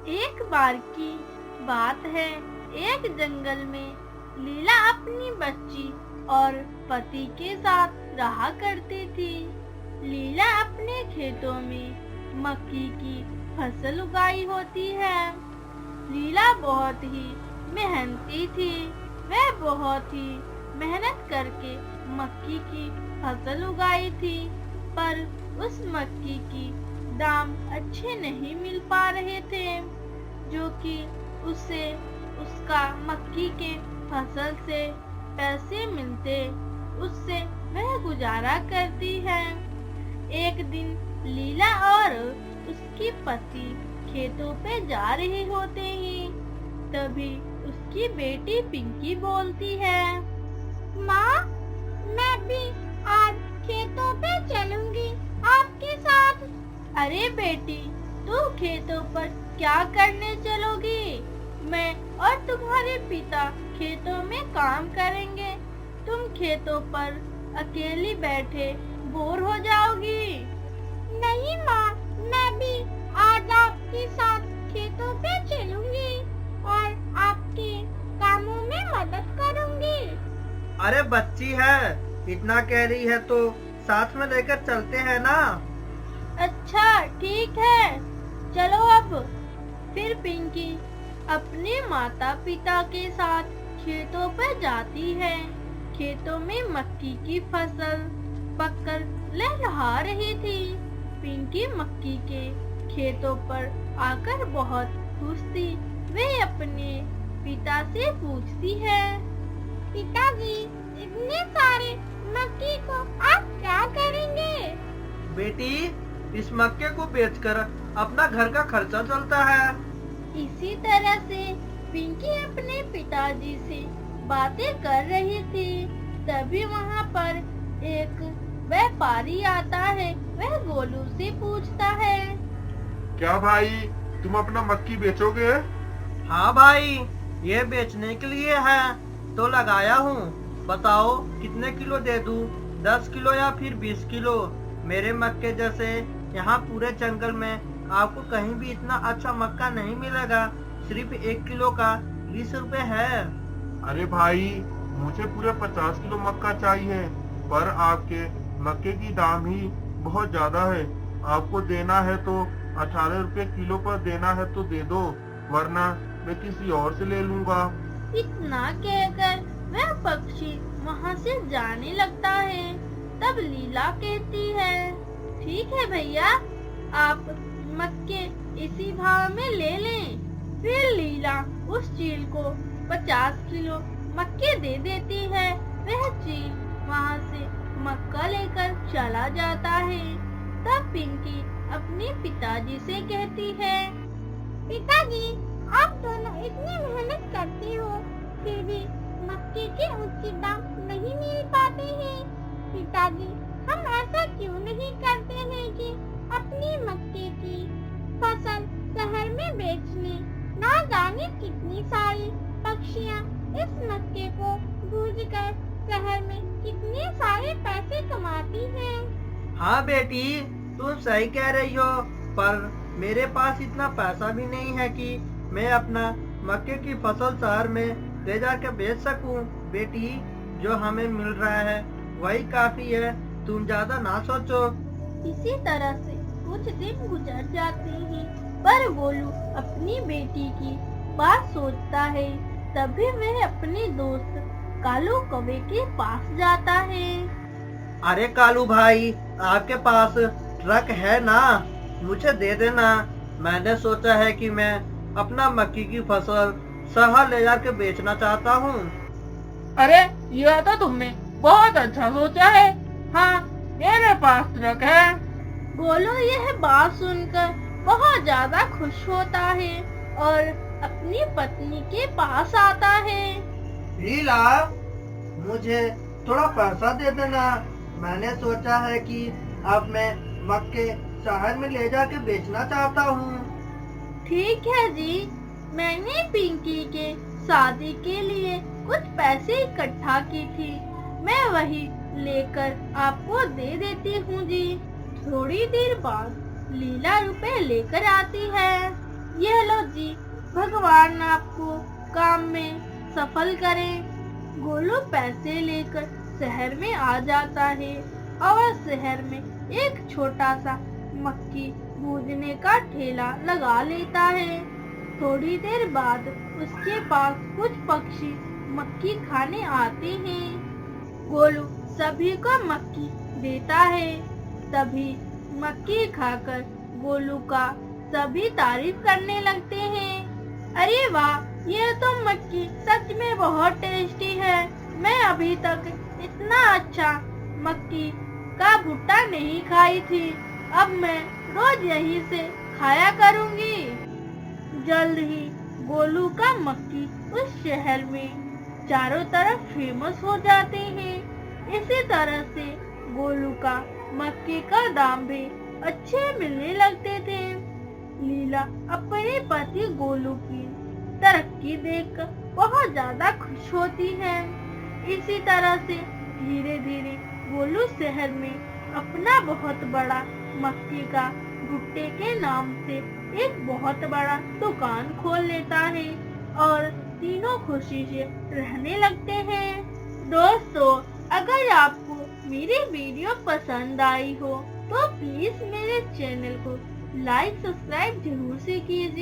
एक बार की बात है। एक जंगल में लीला अपनी बच्ची और पति के साथ रहा करती थी। लीला अपने खेतों में मक्की की फसल उगाई होती है। लीला बहुत ही मेहनती थी। वह बहुत ही मेहनत करके मक्की की फसल उगाई थी, पर उस मक्की की दाम अच्छे नहीं मिल पा रहे थे, जो कि उसे उसका मक्की के फसल से पैसे मिलते, उससे वह गुजारा करती है। एक दिन लीला और उसकी पति खेतों पे जा रहे होते ही तभी उसकी बेटी पिंकी बोलती है, माँ, मैं भी आज खेतों पे चलूंगी आपके साथ। अरे बेटी, तू खेतों पर क्या करने चलोगी? मैं और तुम्हारे पिता खेतों में काम करेंगे। तुम खेतों पर अकेली बैठे बोर हो जाओगी। नहीं माँ, मैं भी आज आपके साथ खेतों पे चलूंगी और आपके कामों में मदद करूंगी। अरे बच्ची है, इतना कह रही है तो साथ में लेकर चलते हैं ना। अच्छा ठीक है, चलो अब। फिर पिंकी अपने माता पिता के साथ खेतों पर जाती है। खेतों में मक्की की फसल पककर लहलहा रही थी। पिंकी मक्की के खेतों पर आकर बहुत खुश थी। वे अपने पिता से पूछती है, पिताजी, इतने सारे मक्की को आप क्या करेंगे? बेटी, इस मक्के को बेचकर अपना घर का खर्चा चलता है। इसी तरह से पिंकी अपने पिताजी से बातें कर रही थी। तभी वहाँ पर एक व्यापारी आता है। वह गोलू से पूछता है, क्या भाई, तुम अपना मक्की बेचोगे? हाँ भाई, ये बेचने के लिए है तो लगाया हूँ। बताओ कितने किलो दे दूँ? 10 किलो या फिर 20 किलो? मेरे मक्के जैसे यहाँ पूरे जंगल में आपको कहीं भी इतना अच्छा मक्का नहीं मिलेगा। सिर्फ 1 किलो का 20 रुपए है। अरे भाई, मुझे पूरे 50 किलो मक्का चाहिए, पर आपके मक्के की दाम ही बहुत ज्यादा है। आपको देना है तो 18 रुपए किलो पर देना है तो दे दो, वरना मैं किसी और से ले लूंगा। इतना कहकर वह पक्षी वहाँ से जाने लगता है। तब लीला कहती है, ठीक है भैया, आप मक्के इसी भाव में ले लें। फिर लीला उस चील को 50 किलो मक्के दे देती है। वह चील वहाँ से मक्का लेकर चला जाता है। तब पिंकी अपने पिताजी से कहती है, पिताजी, आप दोनों इतनी मेहनत करते हो, फिर भी मक्के के उचित दाम नहीं मिल पाते हैं। पिताजी, हम ऐसा क्यों नहीं करते हैं कि अपनी मक्के की फसल शहर में बेचने, ना जाने कितनी सारी पक्षियाँ इस मक्के को भूनकर शहर में कितने सारे पैसे कमाती हैं। हाँ बेटी, तुम सही कह रही हो, पर मेरे पास इतना पैसा भी नहीं है कि मैं अपना मक्के की फसल शहर में ले जाकर बेच सकूं। बेटी, जो हमें मिल रहा है वही काफी है, तुम ज्यादा ना सोचो। इसी तरह से कुछ दिन गुजर जाते हैं, पर गोलू अपनी बेटी की बात सोचता है। तभी वह अपने दोस्त कालू कौवे के पास जाता है। अरे कालू भाई, आपके पास ट्रक है ना? मुझे दे देना। मैंने सोचा है कि मैं अपना मक्की की फसल शहर ले जाकर बेचना चाहता हूँ। अरे, यह तो तुमने बहुत अच्छा सोचा है। हाँ, मेरे पास ट्रक है। गोलू यह बात सुनकर बहुत ज्यादा खुश होता है और अपनी पत्नी के पास आता है। लीला, मुझे थोड़ा पैसा दे देना। मैंने सोचा है कि अब मैं मक्के शहर में ले जाके बेचना चाहता हूँ। ठीक है जी, मैंने पिंकी के शादी के लिए कुछ पैसे इकट्ठा की थी, मैं वही लेकर आपको दे देती हूँ जी। थोड़ी देर बाद लीला रुपए लेकर आती है। ये लो जी, भगवान आपको काम में सफल करे। गोलू पैसे लेकर शहर में आ जाता है और शहर में एक छोटा सा मक्की भूनने का ठेला लगा लेता है। थोड़ी देर बाद उसके पास कुछ पक्षी मक्की खाने आते हैं। गोलू सभी को मक्की देता है। तभी मक्की खाकर गोलू का सभी तारीफ करने लगते हैं। अरे वाह, ये तो मक्की सच में बहुत टेस्टी है। मैं अभी तक इतना अच्छा मक्की का भुट्टा नहीं खाई थी। अब मैं रोज यहीं से खाया करूंगी। जल्द ही गोलू का मक्की उस शहर में चारों तरफ फेमस हो जाते हैं। इसी तरह से गोलू का मक्के का दाम भी अच्छे मिलने लगते थे। लीला अपने पति गोलू की तरक्की देखकर बहुत ज्यादा खुश होती है। इसी तरह से धीरे धीरे गोलू शहर में अपना बहुत बड़ा मक्के का भुट्टे के नाम से एक बहुत बड़ा दुकान खोल लेता है और तीनों खुशी से रहने लगते हैं। दोस्तों, अगर आपको मेरी वीडियो पसंद आई हो तो प्लीज मेरे चैनल को लाइक सब्सक्राइब जरूर से कीजिए।